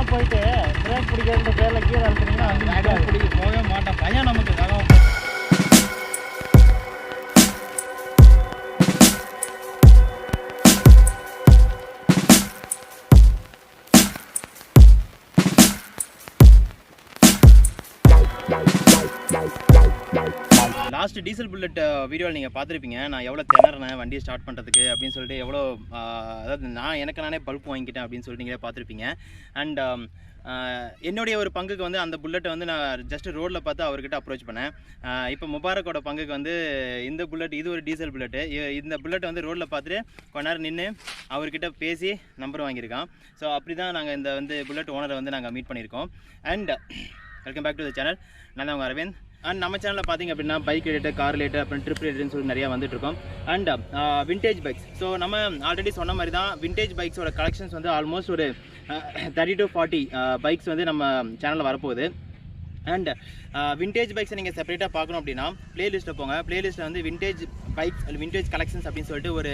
வேகமாக போயிட்டு பிரேக் பிடிக்கிற பேரில் கீழே அழுத்துனீங்கன்னா வேகம் பிடிக்க போகவே மாட்டேன். பையன் நமக்கு வேகம். லாஸ்ட் டீசல் புல்லட் வீடியோவில் நீங்கள் பார்த்துருப்பீங்க. நான் எவ்வளோ திணறேன் வண்டியை ஸ்டார்ட் பண்ணுறதுக்கு அப்படின்னு சொல்லிட்டு, எவ்வளோ அதாவது நானே பல்ப் வாங்கிக்கிட்டேன் அப்படின்னு சொல்லிட்டு நீங்களே பார்த்துருப்பீங்க. அண்ட் என்னுடைய ஒரு பங்குக்கு வந்து அந்த புல்லட்டை வந்து நான் ஜஸ்ட் ரோட்டில் பார்த்து அவர்கிட்ட அப்ரோச் பண்ணேன். இப்போ முபாரக்கோட பங்குக்கு வந்து இந்த புல்லட், இது ஒரு டீசல் புல்லட்டு. இந்த புல்லட்டை வந்து ரோட்டில் பார்த்துட்டு கொஞ்ச நேரம் நின்று அவர்கிட்ட பேசி நம்பர் வாங்கியிருக்கான். ஸோ அப்படி தான் நாங்கள் இந்த வந்து புல்லட் ஓனரை வந்து நாங்கள் மீட் பண்ணியிருக்கோம். And welcome back to the channel. நான் தான் உங்கள் அரவிந்த். அண்ட் நம்ம சேனலில் பார்த்திங்க அப்படின்னா பைக் ரிலேட்டட், கார் ரிலேட்டட், அப்புறம் ட்ரிப் ரிலேட்டட்னு சொல்லி நிறையா வந்துட்டுருக்கோம். And vintage bikes. ஸோ நம்ம ஆல்ரெடி சொன்ன மாதிரி தான் விண்டேஜ் பைக்ஸோட கலெக்ஷன்ஸ் வந்து ஆல்மோஸ்ட் ஒரு 30 to 40 பைக்ஸ் வந்து நம்ம சேனலில் வரப்போகுது. அண்ட் விண்டேஜ் பைக்ஸை நீங்கள் செப்பரேட்டாக பார்க்கணும் அப்படின்னா ப்ளேலிஸ்ட்டில் போங்க. ப்ளேலிஸ்ட்டில் வந்து விண்டேஜ் பைக்ஸ், விண்டேஜ் கலெக்ஷன்ஸ் அப்படின்னு சொல்லிட்டு ஒரு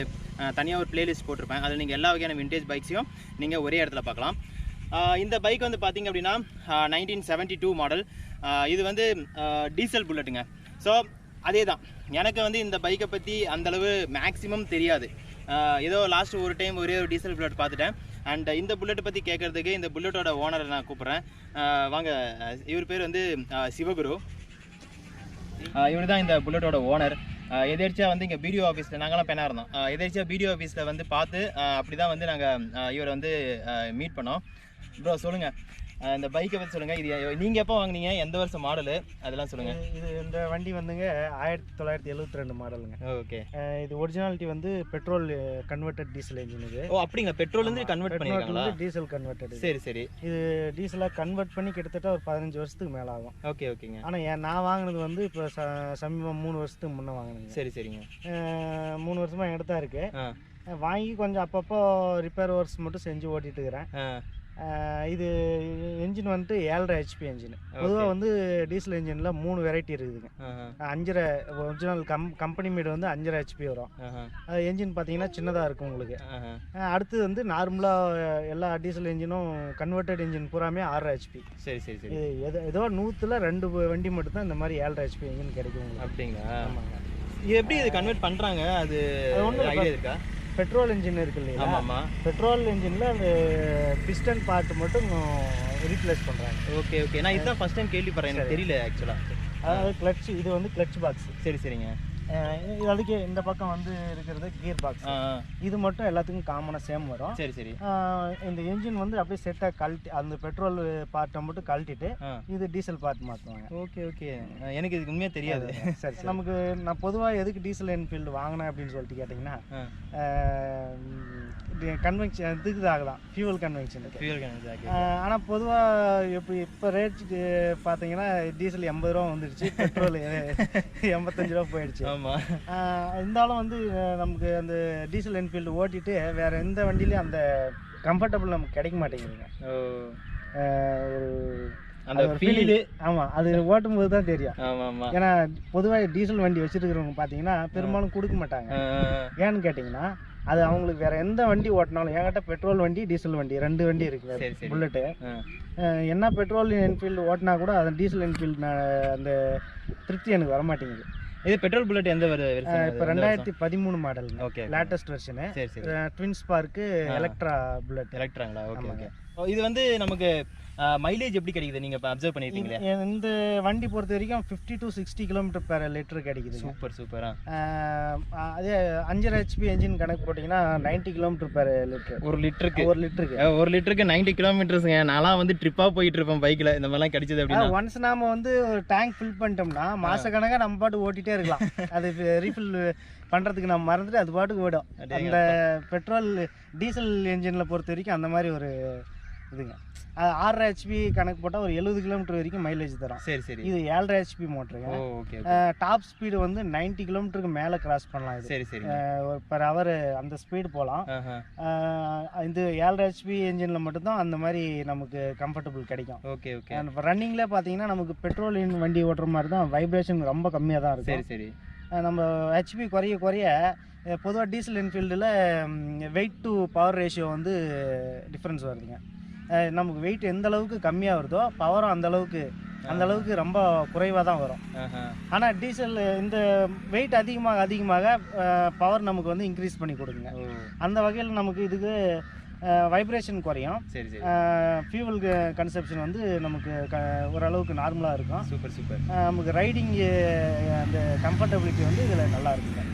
தனியாக ஒரு ப்ளேலிஸ்ட் போட்டிருப்பேன். அதில் நீங்கள் எல்லா வகையான விண்டேஜ் பைக்ஸையும் நீங்கள் ஒரே இடத்துல பார்க்கலாம். இந்த பைக் வந்து பார்த்திங்க அப்படின்னா 1972 மாடல். இது வந்து டீசல் புல்லட்டுங்க. ஸோ அதே தான், எனக்கு வந்து இந்த பைக்கை பற்றி அந்தளவு மேக்ஸிமம் தெரியாது. ஏதோ லாஸ்ட் ஒரு டைம் ஒரே ஒரு டீசல் புல்லட் பார்த்துட்டேன். அண்ட் இந்த புல்லட்டை பற்றி கேட்குறதுக்கு இந்த புல்லட்டோட ஓனரை நான் கூப்பிட்றேன். வாங்க, இவர் பேர் வந்து சிவகுரு. இவர் தான் இந்த புல்லட்டோட ஓனர். எதிர்ச்சியாக வந்து இங்கே பிடிஓ ஆஃபீஸில் நாங்களாம் பெண்ணாக இருந்தோம். எதிர்ச்சியாக பிடிஓ ஆஃபீஸில் வந்து பார்த்து அப்படி தான் வந்து நாங்கள் இவரை வந்து மீட் பண்ணோம். ப்ரோ சொல்லுங்கள், இந்த பைக்கை பற்றி சொல்லுங்கள். இது நீங்கள் எப்போ வாங்கினீங்க, எந்த வருஷம் மாடலு, அதெல்லாம் சொல்லுங்கள். இது இந்த வண்டி வந்துங்க 1972 மாடலுங்க. ஓகே. இது ஒரிஜினாலிட்டி வந்து பெட்ரோல் கன்வெர்டட் டீசல் இன்ஜின். இது அப்படிங்க, பெட்ரோல்லேருந்து கன்வெர்ட் பண்ணிருக்காங்களா? Diesel converted. சரி சரி. இது டீசலாக கன்வெர்ட் பண்ணி கிட்டத்தட்ட ஒரு 15 வருஷத்துக்கு மேலே ஆகும். ஓகே ஓகேங்க. ஆனால் நான் வாங்கினது வந்து இப்போ சமீபம் 3 வருஷத்துக்கு முன்னே வாங்கினேங்க. சரி சரிங்க. 3 வருஷமாக என்கிட்ட தான் இருக்குது. வாங்கி கொஞ்சம் அப்பப்போ ரிப்பேர் ஒர்க்ஸ் மட்டும் செஞ்சு ஓட்டிகிட்டு இருக்கிறேன். இது என்ஜின் வந்துட்டு 7.5 HP என்ஜின். பொதுவாக வந்து டீசல் என்ஜினில் 3 வெரைட்டி இருக்குதுங்க. 5.5 ஒரிஜினல் கம்பெனி மேடு வந்து 5.5 HP வரும். அது என்ஜின் பார்த்தீங்கன்னா சின்னதாக இருக்கும் உங்களுக்கு. அடுத்து வந்து நார்மலாக எல்லா டீசல் என்ஜினும் கன்வெர்டட் என்ஜின் பூராமே 6.5 HP. சரி சரி சரி. இது ஏதோ 100ல் 2 வண்டி மட்டும் தான் இந்த மாதிரி 7.5 HP என்ஜின் கிடைக்கும் உங்களுக்கு. அப்படிங்களா? ஆமாங்க. இது எப்படி இது கன்வெர்ட் பண்ணுறாங்க, அது ஒன்றும் ஐடியா இருக்கா? பெட்ரோல் இன்ஜின் இருக்கு இல்லையா? ஆமாம். பெட்ரோல் இன்ஜினில் அந்த பிஸ்டன் பார்ட் மட்டும் ரீப்ளேஸ் பண்ணுறாங்க. Okay okay. நான் இதுதான் ஃபஸ்ட் டைம் கேள்விப்படுறேன், எனக்கு தெரியல ஆக்சுவலாக. அதாவது கிளட்ச், இது வந்து கிளட்ச் பாக்ஸ். சரி சரிங்க. அதுக்கு இந்த பக்கம் வந்து இருக்கிறது கியர் பாக்ஸ். இது மட்டும் எல்லாத்துக்கும் காமனாக சேம் வரும். சரி சரி. இந்த என்ஜின் வந்து அப்படியே செட்டாக கழட்டி அந்த பெட்ரோல் பார்ட்டை மட்டும் கழட்டிட்டு இது டீசல் பார்ட் மாற்றுவாங்க. Okay okay. எனக்கு இதுக்கு உண்மையாக தெரியாது. சரி, நமக்கு நான் பொதுவாக எதுக்கு டீசல் என்ஃபீல்டு வாங்கினேன் அப்படின்னு சொல்லிட்டு கேட்டிங்கன்னா, கன்வென்ஷன் இதுக்கு தான் ஃபியூவல் கன்வென்ஷனுக்கு. ஆனால் பொதுவாக இப்போ ரேட்டுக்கு பார்த்தீங்கன்னா டீசல் 80 ரூபா வந்துடுச்சு, பெட்ரோல் 85 ரூபா போயிடுச்சு. இருந்தாலும் வந்து நமக்கு அந்த டீசல் என்ஃபீல்டு ஓட்டிட்டு வேற எந்த வண்டியிலையும் அந்த கம்ஃபர்டபுள் நமக்கு கிடைக்க மாட்டேங்குதுங்க. அந்த ஃபீல். ஆமாம், அது ஓட்டும்போது தான் தெரியும். ஏன்னா பொதுவாக டீசல் வண்டி வச்சுருக்கிறவங்க பார்த்தீங்கன்னா பெரும்பாலும் கொடுக்க மாட்டாங்க. ஏன்னு கேட்டிங்கன்னா, அது அவங்களுக்கு வேற எந்த வண்டி ஓட்டினாலும், என்கிட்ட பெட்ரோல் வண்டி டீசல் வண்டி 2 வண்டி இருக்குது புல்லட்டு. என்ன பெட்ரோல் என்ஃபீல்டு ஓட்டினா கூட அந்த டீசல் என்ஃபீல்டு அந்த திருப்தி எனக்கு வரமாட்டேங்குது. இது பெட்ரோல் புல்லட் எந்த இப்போ 2013 model. Okay, latest version. Twin spark Electra Bullet. எலக்ட்ராங்களா? Okay okay. இது வந்து நமக்கு மைலேஜ் எப்படி கிடைக்குது, நீங்கள் இப்போ அப்சர்வ் பண்ணியிருக்கீங்களே? இந்த வண்டி பொறுத்த வரைக்கும் 50 to 60 km/லிட்டர் கிடைக்குது. சூப்பர் சூப்பரா. அதே 5.5 HP என்ஜின் கணக்கு போட்டிங்கன்னா 90 km/லிட்டர். ஒரு லிட்டருக்கு 90 கிலோமீட்டர்ஸுங்க. நான்லாம் வந்து ட்ரிப்பாக போயிட்டு இருப்பேன் பைக்கில், இந்த மாதிரிலாம் கிடைச்சது அப்படின்னா. ஒன்ஸ் நாம வந்து ஒரு டேங்க் ஃபில் பண்ணிட்டோம்னா மாச கணக்காக நம்ம பாட்டு ஓட்டிகிட்டே இருக்கலாம். அது ரீஃபில் பண்ணுறதுக்கு நம்ம மறந்துட்டு அது பாட்டுக்கு ஓடும். அந்த பெட்ரோல் டீசல் என்ஜினில் பொறுத்த வரைக்கும் அந்த மாதிரி ஒரு இதுங்க. 6.5 HP கணக்கு போட்டால் ஒரு 70 km வரைக்கும் மைலேஜ் தரும். சரி சரி. இது 7.5 HP மோட்டருங்க. டாப் ஸ்பீடு வந்து 90 km மேலே கிராஸ் பண்ணலாம். இது சரி சரி. பர் ஹவர் அந்த ஸ்பீடு போகலாம். இது 7.5 HP என்ஜினில் மட்டும்தான் அந்த மாதிரி நமக்கு கம்ஃபர்டபுள் கிடைக்கும். Okay okay. இப்போ ரன்னிங்கில் பார்த்தீங்கன்னா நமக்கு பெட்ரோல் வண்டி ஓட்டுற மாதிரி தான், வைப்ரேஷன் ரொம்ப கம்மியாக தான் இருக்கும். சரி சரி. நம்ம ஹெச்பி குறைய குறைய பொதுவாக டீசல் என்ஃபீல்டில் வெயிட் டு பவர் ரேஷியோ வந்து டிஃப்ரென்ஸ் வருதுங்க. நமக்கு வெயிட் எந்த அளவுக்கு கம்மியாக வருதோ பவரும் அந்த அளவுக்கு ரொம்ப குறைவாக தான் வரும். ஆனால் டீசல் இந்த வெயிட் அதிகமாக பவர் நமக்கு வந்து இன்க்ரீஸ் பண்ணி கொடுக்குங்க. அந்த வகையில் நமக்கு இதுக்கு வைப்ரேஷன் குறையும். சரி சரி. ஃபியூவல் கன்சப்ஷன் வந்து நமக்கு ஓரளவுக்கு நார்மலாக இருக்கும். சூப்பர். நமக்கு ரைடிங் அந்த கம்ஃபர்டபிலிட்டி வந்து இதில் நல்லா இருக்குங்க.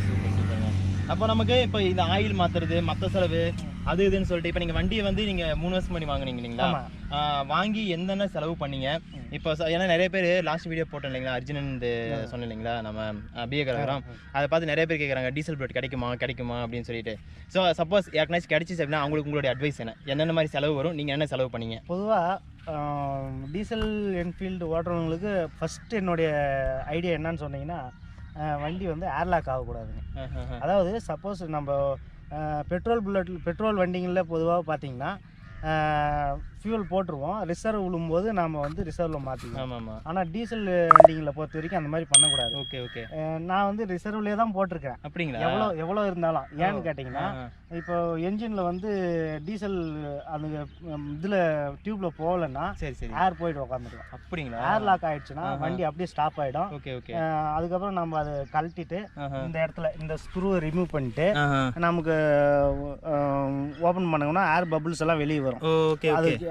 சூப்பருங்க. அப்போ நமக்கு இப்போ இந்த ஆயில் மாற்றுறது மற்ற செலவு அது இதுன்னு சொல்லிட்டு இப்போ நீங்கள் வண்டியை வந்து நீங்கள் 3 வருஷம் பண்ணி வாங்கினீங்க இல்லைங்களா? வாங்கி என்னென்ன செலவு பண்ணீங்க இப்போ? ஏன்னா நிறைய பேர் லாஸ்ட் வீடியோ போட்டோம் இல்லைங்களா, அர்ஜுனன் சொன்னேன் இல்லைங்களா நம்ம பிஏ கலவரம், அதை பார்த்து நிறைய பேர் கேட்குறாங்க டீசல் பிளேட் கிடைக்குமா அப்படின்னு சொல்லிட்டு. ஸோ சப்போஸ் யாருக்குனாச்சும் கிடைச்சிச்சு அப்படின்னா அவங்களுக்கு உங்களுடைய அட்வைஸ் என்னென்ன மாதிரி செலவு வரும், நீங்கள் என்ன செலவு பண்ணீங்க? பொதுவாக டீசல் என்ஃபீல்டு ஓட்டுறவங்களுக்கு ஃபஸ்ட்டு என்னுடைய ஐடியா என்னன்னு சொன்னீங்கன்னா, வண்டி வந்து ஏர்லாக் ஆகக்கூடாதுங்க. அதாவது சப்போஸ் நம்ம பெட்ரோல் வண்டிங்களில் பொதுவாக பார்த்தீங்கன்னா ஃபியூல் போட்டுருவோம், ரிசர்வ் விழும்போது நாம் வந்து ரிசர்வில் மாற்றிக்குவோம். ஆமாம். ஆனால் டீசல் வண்டிங்களை பொறுத்த வரைக்கும் அந்த மாதிரி பண்ணக்கூடாது. ஓகே. நான் வந்து ரிசர்வ்லேயே தான் போட்டிருக்கேன். அப்படிங்களா? எவ்வளோ இருந்தாலும். ஏன்னு கேட்டிங்கன்னா, இப்போ என்ஜினில் வந்து டீசல் அந்த இதில் டியூப்பில் போகலன்னா சரி ஏர் போயிட்டு உட்காந்துருக்கும். அப்படிங்களா? ஏர் லாக் ஆகிடுச்சுன்னா வண்டி அப்படியே ஸ்டாப் ஆகிடும். ஓகே. அதுக்கப்புறம் நம்ம அதை கழட்டிட்டு இந்த இடத்துல இந்த ஸ்க்ரூவை ரிமூவ் பண்ணிட்டு நமக்கு ஓப்பன் பண்ணோம்னா ஏர் பபுள்ஸ் எல்லாம் வெளியே வரும்.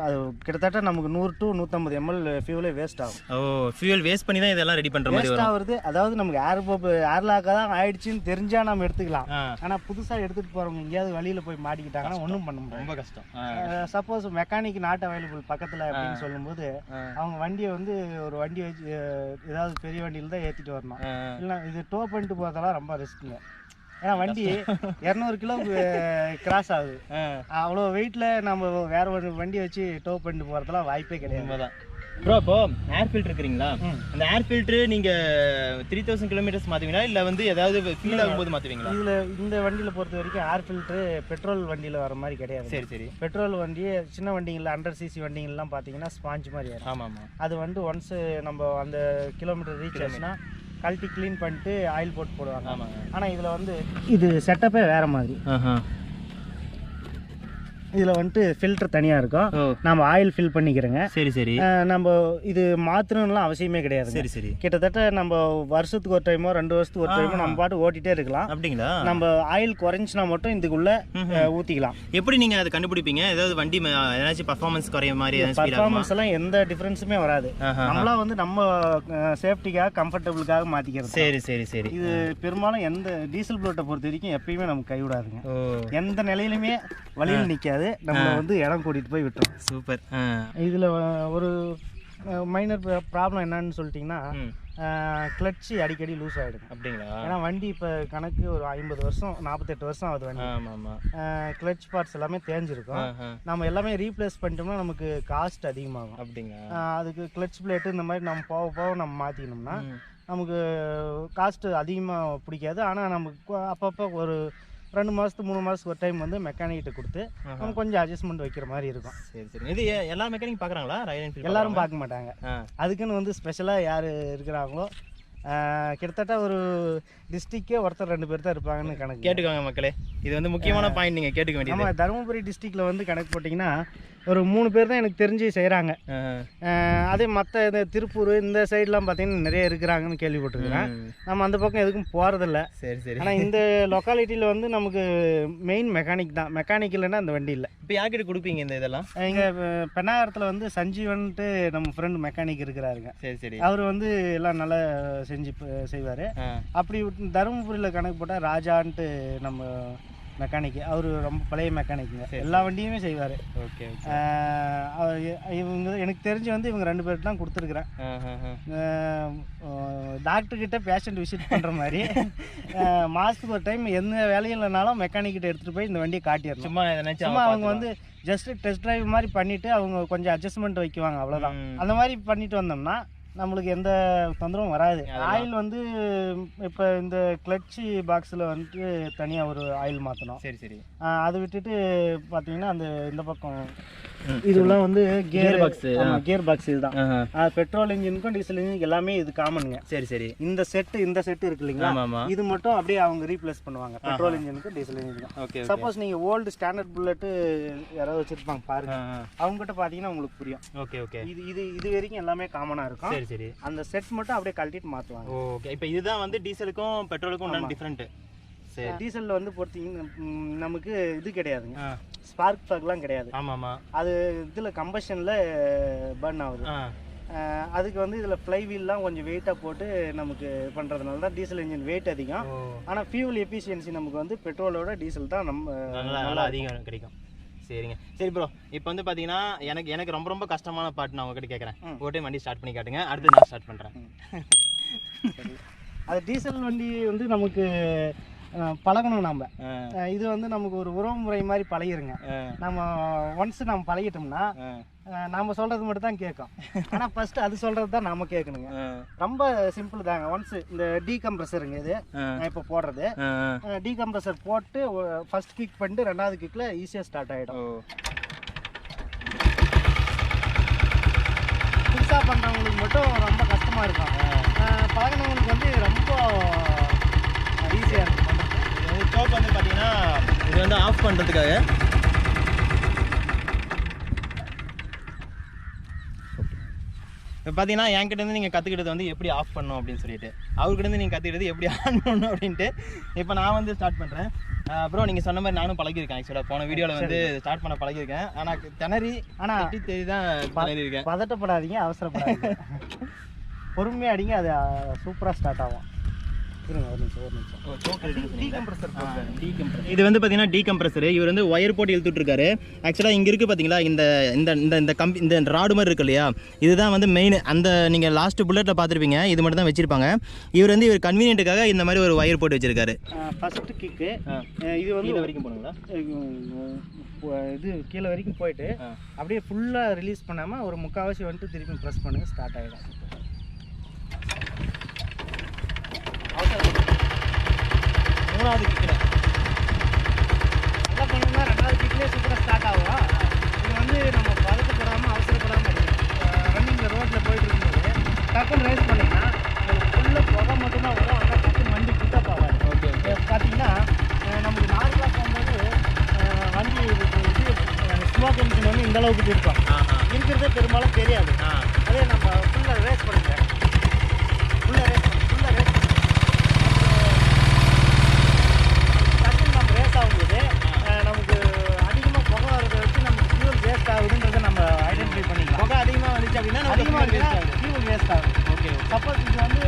அது கிட்டத்தட்ட நமக்கு 100 to 150 ml ஃபியூலே வேஸ்ட் ஆகும். ஃபியூல் வேஸ்ட் பண்ணி தான் இதெல்லாம் ரெடி பண்ணுற மாதிரி ஆகுது. அதாவது நமக்கு ஏர் லாக்காக தான் ஆயிடுச்சுன்னு தெரிஞ்சா நம்ம எடுத்துக்கலாம். ஆனால் புதுசாக எடுத்துகிட்டு போகிறவங்க எங்கேயாவது வழியில் போய் மாட்டிக்கிட்டாங்கன்னா ஒன்றும் பண்ண முடியாது, ரொம்ப கஷ்டம். சப்போஸ் மெக்கானிக் நாட் அவைலபிள் பக்கத்தில் அப்படின்னு சொல்லும்போது அவங்க வண்டியை வந்து ஒரு வண்டி வச்சு ஏதாவது பெரிய வண்டியில் தான் ஏற்றிட்டு வரணும். இல்லை இது டோ பண்ணிட்டு போகிறதெல்லாம் ரொம்ப ரிஸ்க்குங்க. ஏன்னா வண்டி 200 கிலோவுக்கு கிராஸ் ஆகுது. அவ்வளோ வெயிட்டில் நம்ம வேற ஒரு வண்டி வச்சு டோ பண்ணிட்டு போகிறதுலாம் வாய்ப்பே கிடையாது. ப்ரோ இப்போ ஏர் ஃபில்டர் இருக்குறீங்களா, அந்த ஏர் ஃபில்டர் நீங்கள் 3000 கிலோமீட்டர்ஸ் மாற்றுவீங்களா இல்லை வந்து ஏதாவது ஃபீல் ஆகும்போது மாற்றுவீங்களா? இந்த வண்டியில் பொறுத்த வரைக்கும் ஏர் ஃபில்டரு பெட்ரோல் வண்டியில் வர மாதிரி கிடையாது. சரி. பெட்ரோல் வண்டி சின்ன வண்டிங்களில் 100 cc வண்டிங்கள்லாம் பார்த்தீங்கன்னா ஸ்பாஞ்ச் மாதிரி ஆகும். ஆமாம். அது வந்து ஒன்ஸ் நம்ம அந்த கிலோமீட்டர் ரீச் ஆச்சுன்னா கழட்டி க்ளீன் பண்ணிட்டு ஆயில் போடுவாங்க. ஆனால் இதில் வந்து இது செட்டப்பே வேறு மாதிரி. இதில் வந்துட்டு ஃபில்டர் தனியாக இருக்கும், நம்ம ஆயில் ஃபில் பண்ணிக்கிறோங்க. சரி. நம்ம இது மாற்றணும்லாம் அவசியமே கிடையாது. சரி. கிட்டத்தட்ட நம்ம வருஷத்துக்கு ஒரு டைமோ 2 வருஷத்துக்கு ஒரு டைமோ நம்ம பாட்டு ஓட்டிகிட்டே இருக்கலாம். அப்படிங்களா? நம்ம ஆயில் குறைஞ்சினா மட்டும் இதுக்குள்ளே ஊற்றிக்கலாம். எப்படி நீங்கள் அதை கண்டுபிடிப்பீங்க? ஏதாவது வண்டி ஏதாச்சும் பர்ஃபார்மன்ஸ் குறைய மாதிரி? பர்ஃபார்மன்ஸ் எல்லாம் எந்த டிஃப்ரென்ஸுமே வராது. நம்மளாம் வந்து நம்ம சேஃப்டிக்காக கம்ஃபர்டபுளுக்காக மாற்றிக்கிறது. சரி. இது பெரும்பாலும் எந்த டீசல் ப்ளோட்டை பொறுத்த வரைக்கும் எப்பயுமே நமக்கு கைவிடாதுங்க. எந்த நிலையிலுமே வழியில் நிற்காது, நம்ம வந்து இடம் கூட்டிட்டு போய் விட்டுரும். சூப்பர். இதுல ஒரு மைனர் ப்ராப்ளம் என்னன்னு சொல்லிட்டீங்கன்னா, கிளட்சி அடிக்கடி லூஸ் ஆகிடும். அப்படிங்களா? ஏன்னா வண்டி இப்போ கணக்கு ஒரு 50 வருஷம் 48 வருஷம் ஆகுது வண்டி. கிளட்ச் பார்ட்ஸ் எல்லாமே தேஞ்சிருக்கும். நம்ம எல்லாமே ரீப்ளேஸ் பண்ணிட்டோம்னா நமக்கு காஸ்ட் அதிகமாகும். அப்படிங்களா? அதுக்கு கிளட்ச் பிளேட்டு இந்த மாதிரி நம்ம போக நம்ம மாற்றிக்கணும்னா நமக்கு காஸ்ட்டு அதிகமாக பிடிக்காது. ஆனால் நமக்கு அப்பப்போ ஒரு 2 மாதத்துக்கு 3 மாதத்துக்கு ஒரு டைம் வந்து மெக்கானிக்கிட்ட கொடுத்து நம்ம கொஞ்சம் அட்ஜஸ்ட்மெண்ட் வைக்கிற மாதிரி இருக்கும். சரி. இது எல்லா மெக்கானிக் பார்க்குறாங்களா? எல்லாரும் பார்க்க மாட்டாங்க. அதுக்குன்னு வந்து ஸ்பெஷலாக யார் இருக்கிறாங்களோ கிட்டத்தட்ட ஒரு டிஸ்ட்ரிக்டே ஒருத்தர் 2 பேர் தான் இருப்பாங்கன்னு கணக்கு. கேட்டுக்கோங்க மக்களே, இது வந்து முக்கியமான பாயிண்ட், நீங்கள் கேட்டுக்க வேண்டியது. நம்ம தருமபுரி டிஸ்ட்ரிக்டில் வந்து கணக்கு போட்டிங்கன்னா ஒரு 3 பேர் தான் எனக்கு தெரிஞ்சு செய்கிறாங்க. அதே மற்ற இந்த திருப்பூர் இந்த சைட்லாம் பார்த்தீங்கன்னா நிறைய இருக்கிறாங்கன்னு கேள்விப்பட்டிருக்கிறேன். நம்ம அந்த பக்கம் எதுக்கும் போகிறதில்ல. சரி. ஆனால் இந்த லொக்காலிட்டியில் வந்து நமக்கு மெயின் மெக்கானிக் தான். மெக்கானிக் இல்லைன்னா அந்த வண்டி இல்லை. இப்போ யார்கிட்ட கொடுப்பீங்க இந்த இதெல்லாம்? இங்கே பெண்ணாகரத்தில் வந்து சஞ்சீவன்ட்டு நம்ம ஃப்ரெண்ட் மெக்கானிக் இருக்கிறாருங்க. சரி. அவர் வந்து எல்லாம் நல்லா செஞ்சு செய்வார். அப்படி தருமபுரியில் கணக்கு போட்டால் ராஜான்ட்டு நம்ம மெக்கானிக், அவர் ரொம்ப பழைய மெக்கானிக்குங்க, எல்லா வண்டியுமே செய்வார். ஓகே. இவங்க எனக்கு தெரிஞ்சு வந்து இவங்க 2 பேர் தான் கொடுத்துருக்குறேன். டாக்டர்கிட்ட பேஷண்ட் விசிட் பண்ணுற மாதிரி மாதத்துக்கு ஒரு டைம் எந்த வேலையும் இல்லைனாலும் மெக்கானிக்கிட்ட எடுத்துகிட்டு போய் இந்த வண்டியை காட்டிடணும். சும்மா அவங்க வந்து ஜஸ்ட் டெஸ்ட் டிரைவ் மாதிரி பண்ணிவிட்டு அவங்க கொஞ்சம் அட்ஜஸ்ட்மெண்ட் வைக்குவாங்க, அவ்வளோதான். அந்த மாதிரி பண்ணிட்டு வந்தோம்னா நம்மளுக்கு எந்த தொந்தரவும் வராது. ஆயில் வந்து இப்போ இந்த கிளட்சி பாக்ஸில் வந்துட்டு தனியாக ஒரு ஆயில் மாற்றணும். சரி. அதை விட்டுட்டு பார்த்தீங்கன்னா அந்த இந்த பக்கம் இதெல்லாம் வந்து கியர் பாக்ஸ் கியர் பாக்ஸ் இதுதான் பெட்ரோல் இன்ஜினுக்கும் டீசல் இன்ஜினுக்கு எல்லாமே இது காமனுங்க சரி இந்த செட் இருக்கு இல்லைங்களா இது மட்டும் அப்படியே அவங்க ரீப்ளேஸ் பண்ணுவாங்க பெட்ரோல் இன்ஜினுக்கு டீசல் இன்ஜினுக்கு ஓகே சப்போஸ் நீங்க ஓல்டு ஸ்டாண்டர்ட் புல்லட் யாராவது வச்சிருப்பாங்க பாருங்க அவங்க கிட்ட பாத்தீங்கன்னா உங்களுக்கு புரியும் ஓகே இது வரைக்கும் எல்லாமே காமனா இருக்கும் சரி அந்த செட் மட்டும் அப்படியே கழட்டிட்டு மாத்துவாங்க ஓகே இப்போ இதுதான் வந்து டீசலுக்கும் பெட்ரோலுக்கும் ஒன்று டிஃபரெண்ட் சரி டீசல்ல வந்து பொறுத்தீங்கன்னா நமக்கு இது கிடையாதுங்க ஸ்பார்க் பிளக்லாம் கிடையாது அது இதுல கம்பஷன்ல பர்ன் ஆகுது அதுக்கு வந்து இதில் ஃப்ளைவீல்லாம் கொஞ்சம் வெயிட்டாக போட்டு நமக்கு பண்ணுறதுனால தான் டீசல் இன்ஜின் வெயிட் அதிகம் ஆனால் ஃபியூல் எஃபிஷியன்சி நமக்கு வந்து பெட்ரோலோட டீசல் தான் நல்லா அதிகம் கிடைக்கும் சரிங்க சரி ப்ரோ இப்போ வந்து பார்த்தீங்கன்னா எனக்கு ரொம்ப கஷ்டமான பாட்டு நான் உங்ககிட்ட கேட்குறேன் ஒரு டைம் வண்டி ஸ்டார்ட் பண்ணி காட்டுங்க அடுத்து நான் ஸ்டார்ட் பண்ணுறேன் அது டீசல் வண்டி வந்து நமக்கு பழகணும் நம்ம இது வந்து நமக்கு ஒரு உறவு முறை மாதிரி பழகிருங்க நம்ம ஒன்ஸ் நம்ம பழகிட்டோம்னா நாம சொல்றது மட்டும் தான் கேட்கும் ஆனால் ஃபர்ஸ்ட் அது சொல்றது தான் நாம கேட்கணுங்க ரொம்ப சிம்பிள் தாங்க ஒன்ஸ் இந்த டீகம்ப்ரஸருங்க இது நான் இப்போ போடுறது டீகம்ப்ரஸர் போட்டு ஃபர்ஸ்ட் கிக் பண்ணிட்டு ரெண்டாவது கிக்ல ஈஸியாக ஸ்டார்ட் ஆகிடும் புதுசாக பண்ணுறவங்களுக்கு மட்டும் ரொம்ப கஷ்டமா இருக்கும் பழகினவங்களுக்கு வந்து ரொம்ப ஈஸியாக இருக்கும் ஸ்டோப் வந்து பார்த்தீங்கன்னா இது வந்து ஆஃப் பண்ணுறதுக்காக இப்போ பார்த்தீங்கன்னா என்கிட்டேருந்து நீங்கள் கற்றுக்கிட்டது வந்து எப்படி ஆஃப் பண்ணணும் அப்படின்னு சொல்லிட்டு அவர்கிட்டருந்து நீங்கள் கற்றுக்கிட்டது எப்படி ஆன் பண்ணணும் அப்படின்ட்டு இப்போ நான் வந்து ஸ்டார்ட் பண்ணுறேன் அப்புறம் நீங்கள் சொன்ன மாதிரி நானும் பழகிருக்கேன் ஆக்சுவலாக போன வீடியோவில் வந்து ஸ்டார்ட் பண்ண பழகிருக்கேன் ஆனால் திணறி தேதி தான் பழகிருக்கேன் பதட்டப்படாதீங்க அவசரப்படாதீங்க பொறுமையாக அடிங்க அது சூப்பராக ஸ்டார்ட் ஆகும் இது வந்து பார்த்தீங்கன்னா டீகம்ப்ரஸர் இவர் வந்து ஒயர் போட்டு இழுத்துட்டு இருக்காரு ஆக்சுவலாக இங்கே இருக்குது பார்த்தீங்களா இந்த ராடு மாதிரி இருக்கு இல்லையா இதுதான் வந்து மெயின் அந்த நீங்கள் லாஸ்ட் புல்லட்டில் பார்த்துருப்பீங்க இது மட்டும் தான் வச்சிருப்பாங்க இவர் வந்து இவர் கன்வீனியன்ட்டுக்காக இந்த மாதிரி ஒரு ஒயர் போட்டு வச்சிருக்காரு ஃபர்ஸ்ட் கிக்கு இது வந்து இது வரைக்கும் போகணுங்களா இது கீழே வரைக்கும் போயிட்டு அப்படியே ஃபுல்லாக ரிலீஸ் பண்ணாமல் ஒரு முக்கால்வாசி வந்துட்டு திருப்பி ப்ரெஸ் பண்ணுங்க ஸ்டார்ட் ஆகிடும் மூணாவது கிக்கில் நல்லா பண்ணோம்னா ரெண்டாவது கிக்லேயே சூப்பராக ஸ்டார்ட் ஆகும் இது வந்து நம்ம பதட்டப்படாமல் அவசரப்படாமல் ரன்னிங்கில் ரோட்டில் போயிட்டு இருக்கும்போது டக்குன்னு ரேஸ் பண்ணிங்கன்னா ஃபுல்லாக புகை மட்டும்தான் வரும் ஆனால் டக்குன்னு வண்டி பிக்கப் ஆகாது ஓகே பார்த்தீங்கன்னா நமக்கு நார்மலாக போகும்போது வண்டி இது ஸ்மோக் என்ஜின் வந்து இந்த அளவுக்கு இருக்கும் இருக்கிறதே பெரும்பாலும் தெரியாது அதே நம்ம ஃபுல்லாக ரேஸ் பண்ணுறேன் ஃபுல்லாக ரேஸ் ஆகும்போது நமக்கு அதிகமாக புகை வரதை வச்சு நமக்கு ஃபியூல் வேஸ்ட் ஆகுதுன்றதை நம்ம ஐடென்டிஃபை பண்ணிக்கலாம் புகை அதிகமாக வந்துச்சு அப்படின்னா அதிகமாக இருக்குன்னா ஃபியூல் வேஸ்ட் ஆகும் ஓகே சப்போஸ் இது வந்து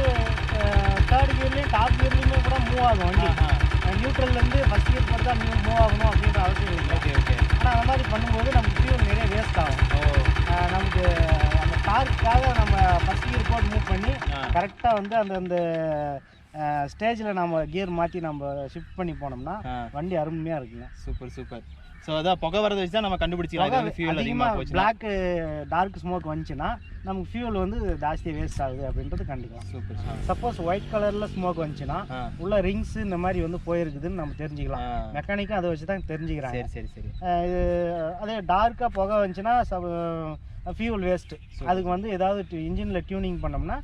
தேர்ட் கியர்லேயும் டாப் கியர்லேயுமே கூட மூவ் ஆகும் வண்டி நியூட்ரல்லேருந்து ஃபஸ்ட் கியர் மட்டும் தான் மூவ் ஆகணும் அப்படின்ற அவசியம் இல்லை ஓகே ஆனால் அந்த மாதிரி பண்ணும்போது நமக்கு ஃபியூல் நிறைய வேஸ்ட் ஆகும் நமக்கு அந்த டார்க்காக நம்ம ஃபஸ்ட் கியர் போட்டு மூவ் பண்ணி கரெக்டாக வந்து அந்த ஸ்டேஜில் நம்ம கியர் மாற்றி நம்ம ஷிஃப்ட் பண்ணி போனோம்னா வண்டி அருமையாக இருக்குங்க சூப்பர் ஸோ அதான் புகை வரதை வச்சு தான் நம்ம கண்டுபிடிச்சிக்கலாம் ஃபியூல் அதிகமாக பிளாக் டார்க் ஸ்மோக் வந்துச்சுன்னா நமக்கு ஃபியூல் வந்து ஜாஸ்தி வேஸ்ட் ஆகுது அப்படின்றது கண்டிக்கலாம் சூப்பர் சப்போஸ் ஒயிட் கலரில் ஸ்மோக் வந்துச்சுன்னா உள்ள ரிங்ஸ் இந்த மாதிரி வந்து போயிருக்குதுன்னு நம்ம தெரிஞ்சுக்கலாம் மெக்கானிக்கும் அதை வச்சு தான் தெரிஞ்சுக்கிறாங்க சரி அதே டார்க்காக புகை வந்துச்சுன்னா ஃபியூல் வேஸ்ட்டு அதுக்கு வந்து ஏதாவது இன்ஜினில் டியூனிங் பண்ணோம்னா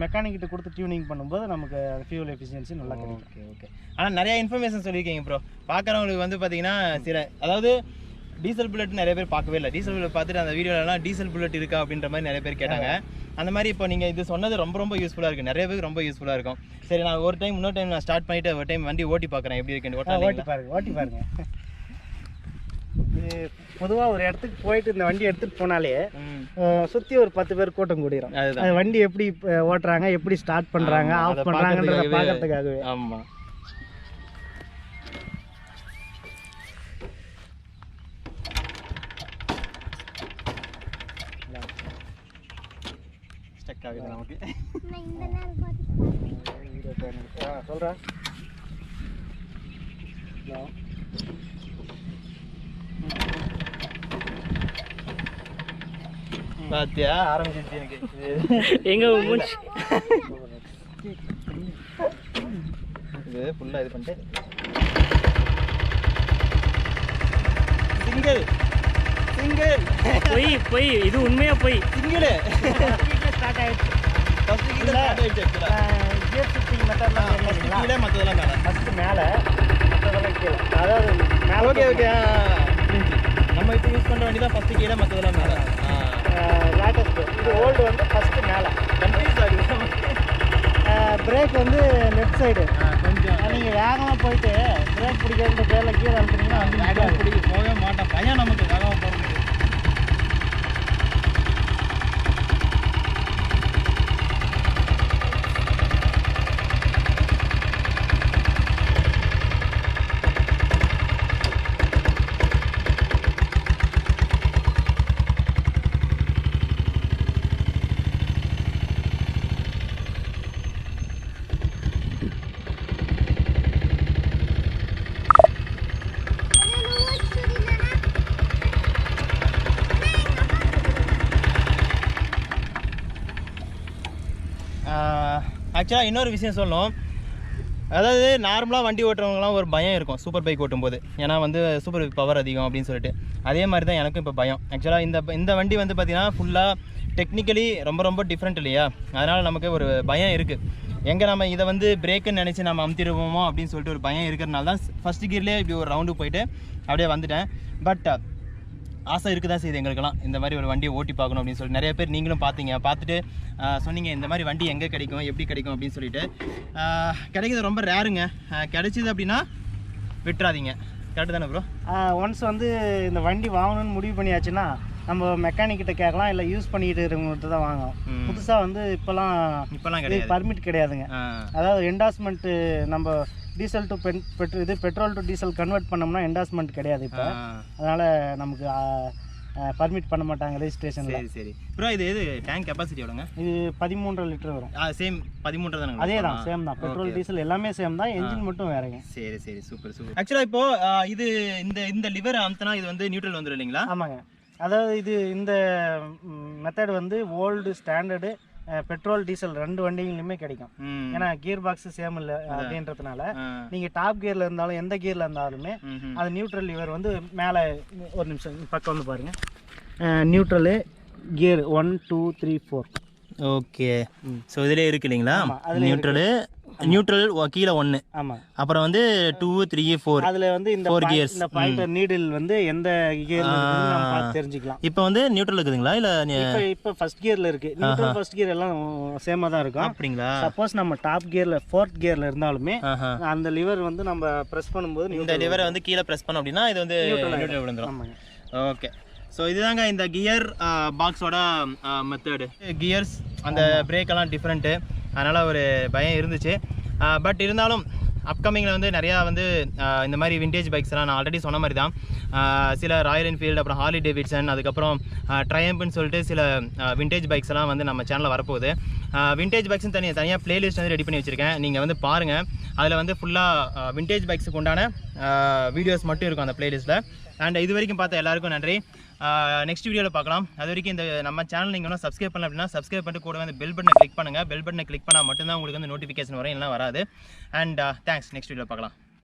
மெக்கானிக்கிட்ட கொடுத்து டியூனிங் பண்ணும்போது நமக்கு ஃபியூல் எஃபிஷியன்சி நல்லா கிடைக்கும் ஓகே ஆனால் நிறைய இன்ஃபர்மேஷன் சொல்லியிருக்கீங்க ப்ரோ பார்க்குறவங்களுக்கு வந்து பார்த்தீங்கன்னா அதாவது டீசல் புல்லட் நிறைய பேர் பார்க்கவே இல்லை டீசல் புல்லட் பார்த்துட்டு அந்த வீடியோலலாம் டீசல் புல்லட் இருக்கா அப்படின்ற மாதிரி நிறைய பேர் கேட்டாங்க அந்த மாதிரி இப்போ நீங்கள் இது சொன்னது ரொம்ப யூஸ்ஃபுல்லாக இருக்குது நிறைய பேருக்கு ரொம்ப யூஸ்ஃபுல்லாக இருக்கும் சரி நான் இன்னொரு டைம் நான் ஸ்டார்ட் பண்ணிவிட்டு ஒரு டைம் வண்டி ஓட்டி பார்க்குறேன் எப்படி இருக்குன்னு ஓட்டி பாருங்க இது பொதுவாக ஒரு இடத்துக்கு போயிட்டு இந்த வண்டி எடுத்துகிட்டு போனாலே சுற்றி ஒரு 10 பேர் கூட்டம் கூடிரும் அது வண்டி எப்படி ஓட்டுறாங்க எப்படி ஸ்டார்ட் பண்ணுறாங்க ஆஃப் பண்ணுறாங்கன்றத பார்க்கறதுக்காகவே ஆமாம் ஸ்டக் ஆகுது நமக்கு சொல்கிறேன் பாத்தியா ஆரம்பிச்சிருச்சு எனக்கு எங்க மூச்சு இது ஃபுல்லாக இது பண்ணிட்டு பொய் பொய் இது உண்மையாக பொய் சிங்கிள் ஸ்டார்ட் ஆயிடுச்சு ஃபஸ்ட்டு கீழே ஸ்டார்ட் ஆயிடுச்சு கியர் ஷிஃப்டிங் மெத்தட்லாம் கீழே மற்றதெல்லாம் மேலே ஃபஸ்ட்டு மேலே மற்றதெல்லாம் கீழே அதாவது மேலே ஓகே ஓகே நம்ம இப்போ யூஸ் பண்ணுற வண்டி தான் ஃபஸ்ட்டு கீழே மற்றதெல்லாம் மேலே லேட்டஸ்ட்டு இது ஓல்டு வந்து ஃபஸ்ட்டு மேலே கன்ஃபியூஸ் ஆகுது பிரேக் வந்து லெஃப்ட் சைடு கொஞ்சம் நீங்கள் வேகமாக போயிட்டு பிரேக் பிடிக்கிற பேரில் கீழே அனுப்புனீங்கன்னா வந்து வேகமாக பிடிக்க போகவே மாட்டேன் பையன் நமக்கு வேகமாக போகிறதுக்கு ஆக்சுவலாக இன்னொரு விஷயம் சொல்லணும். அதாவது நார்மலாக வண்டி ஓட்டுறவங்கலாம் ஒரு பயம் இருக்கும் சூப்பர் பைக் ஓட்டும்போது. ஏன்னா வந்து சூப்பர் பைக் பவர் அதிகம் அப்படின்னு சொல்லிட்டு. அதே மாதிரி தான் எனக்கும் இப்போ பயம். ஆக்சுவலாக இந்த வண்டி வந்து பார்த்திங்கன்னா ஃபுல்லாக டெக்னிக்கலி ரொம்ப ரொம்ப டிஃப்ரெண்ட் இல்லையா? அதனால் நமக்கு ஒரு பயம் இருக்குது. எங்கே நம்ம இதை வந்து பிரேக்குன்னு நினச்சி நம்ம அமுத்திடுவோமோ அப்படின்னு சொல்லிட்டு ஒரு பயம் இருக்கிறதுனால தான் ஃபஸ்ட்டு கியர்லேயே இப்படி ஒரு ரவுண்டு போயிட்டு அப்படியே வந்துட்டேன். பட் ஆசை இருக்க தான் செய்யுது எங்களுக்கெல்லாம் இந்த மாதிரி ஒரு வண்டியை ஓட்டி பார்க்கணும் அப்படின்னு சொல்லிட்டு. நிறைய பேர் நீங்களும் பார்த்தீங்க, பார்த்துட்டு சொன்னீங்க இந்த மாதிரி வண்டி எங்கே கிடைக்கும் எப்படி கிடைக்கும் அப்படின்னு சொல்லிட்டு. கிடைக்கிறது ரொம்ப ரேருங்க. கிடைச்சிது அப்படின்னா விட்டுறாதீங்க. கரெக்டு தானே ப்ரோ? ஒன்ஸ் வந்து இந்த வண்டி வாங்கணும்னு முடிவு பண்ணியாச்சுன்னா நம்ம மெக்கானிக்கிட்ட கேட்கலாம், இல்லை யூஸ் பண்ணிக்கிட்டு இருக்கிறவங்கள்ட்ட தான் வாங்கலாம். புதுசாக வந்து இப்போலாம் கிடையாது, பர்மிட் கிடையாதுங்க. அதாவது என்டாஸ்மெண்ட்டு நம்ம diesel to petrol to diesel convert பண்ணோம்னா என்டாஸ்மெண்ட் கிடையாது இப்போ. அதனால் நமக்கு பர்மிட் பண்ண மாட்டாங்க ரெஜிஸ்ட்ரேஷனில். சரி சரி ப்ரோ. இது டேங்க் கெப்பாசிட்டி எவ்வளோங்க? இது 13 லிட்டர் வரும். சேம் 13 தானே? அதே தான், சேம் தான். பெட்ரோல் டீசல் எல்லாமே சேம் தான், என்ஜின் மட்டும் வேறங்க. சரி சரி சூப்பர் சூப்பர். ஆக்சுவலாக இப்போ இது இந்த லிவர் அமுத்தினா இது வந்து நியூட்ரல் வந்துடும் இல்லைங்களா? ஆமாங்க. அதாவது இந்த மெத்தட் வந்து ஓல்டு ஸ்டாண்டர்டு பெட்ரோல் டீசல் ரெண்டு வண்டிகளுமே கிடைக்கும். ஏன்னா கியர் பாக்ஸ் சேம் இல்லை அப்படின்றதுனால நீங்கள் டாப் கியரில் இருந்தாலும் எந்த கியரில் இருந்தாலுமே அது நியூட்ரல் லிவர் வந்து மேலே ஒரு நிமிஷம் பக்கம் வந்து பாருங்கள். Neutral gear 1 2 3 4. ஓகே. ஸோ இதிலே இருக்கு இல்லைங்களா? நியூட்ரல் கீழே 1. ஆமாம். அப்புறம் வந்து 2 3 4 அதில் வந்து இந்த 4 கியர்ஸ். இந்த பாயிண்டர் நீடில் வந்து எந்த கியர் நம்ம பார்த்து தெரிஞ்சுக்கலாம். இப்போ வந்து நியூட்ரல் இருக்குதுங்களா இல்லை இப்போ ஃபர்ஸ்ட் கியரில் இருக்குது. நியூட்ரல் ஃபர்ஸ்ட் கியர் எல்லாம் சேமாக தான் இருக்கும். அப்படிங்களா? சப்போஸ் நம்ம டாப் கியரில் 4th கியரில் இருந்தாலுமே அந்த லிவர் வந்து நம்ம ப்ரெஸ் பண்ணும்போது இந்த லிவரை வந்து கீழே ப்ரெஸ் பண்ணோம் அப்படின்னா இது வந்து நியூட்ரல் விழுந்துடும். ஓகே. ஸோ இதுதாங்க இந்த கியர் பாக்ஸோட மெத்தடு. கியர்ஸ் அந்த பிரேக்கெல்லாம் டிஃப்ரெண்ட்டு, அதனால் ஒரு பயம் இருந்துச்சு. பட் இருந்தாலும் அப்கமிங்கில் வந்து நிறையா வந்து இந்த மாதிரி விண்டேஜ் பைக்ஸ்லாம் நான் ஆல்ரெடி சொன்ன மாதிரி தான் சில ராயல் என்ஃபீல்டு, அப்புறம் ஹார்லி டேவிட்சன், அதுக்கப்புறம் ட்ரையம்ப்னு சொல்லிட்டு சில விண்டேஜ் பைக்ஸ் எல்லாம் வந்து நம்ம சேனலில் வரப்போகுது. விண்டேஜ் பைக்ஸ்னு தனியாக பிளேலிஸ்ட் வந்து ரெடி பண்ணி வச்சுருக்கேன். நீங்கள் வந்து பாருங்கள். அதில் வந்து ஃபுல்லாக விண்டேஜ் பைக்ஸுக்கு உண்டான வீடியோஸ் மட்டும் இருக்கும் அந்த பிளேலிஸ்ட்டில். அண்ட் இது வரைக்கும் பார்த்த எல்லாருக்கும் நன்றி. நெக்ஸ்ட் வீடியோவில் பார்க்கலாம். அது வரைக்கும் இந்த நம்ம சேனல் நீங்கள் ஒன்றும் சப்ஸ்கிரைப் பண்ணல அப்படின்னா சப்ஸ்கிரைப் பண்ணிட்டு கூட வந்து பெல் பட்டனை கிளிக் பண்ணுங்கள். பெல் பட்டனை கிளிக் பண்ணால் மட்டும்தான் உங்களுக்கு வந்து நோட்டிஃபிகேஷன் வரும், இல்லைனா வராது. And thanks. நெக்ஸ்ட் வீடியோவில் பார்க்கலாம்.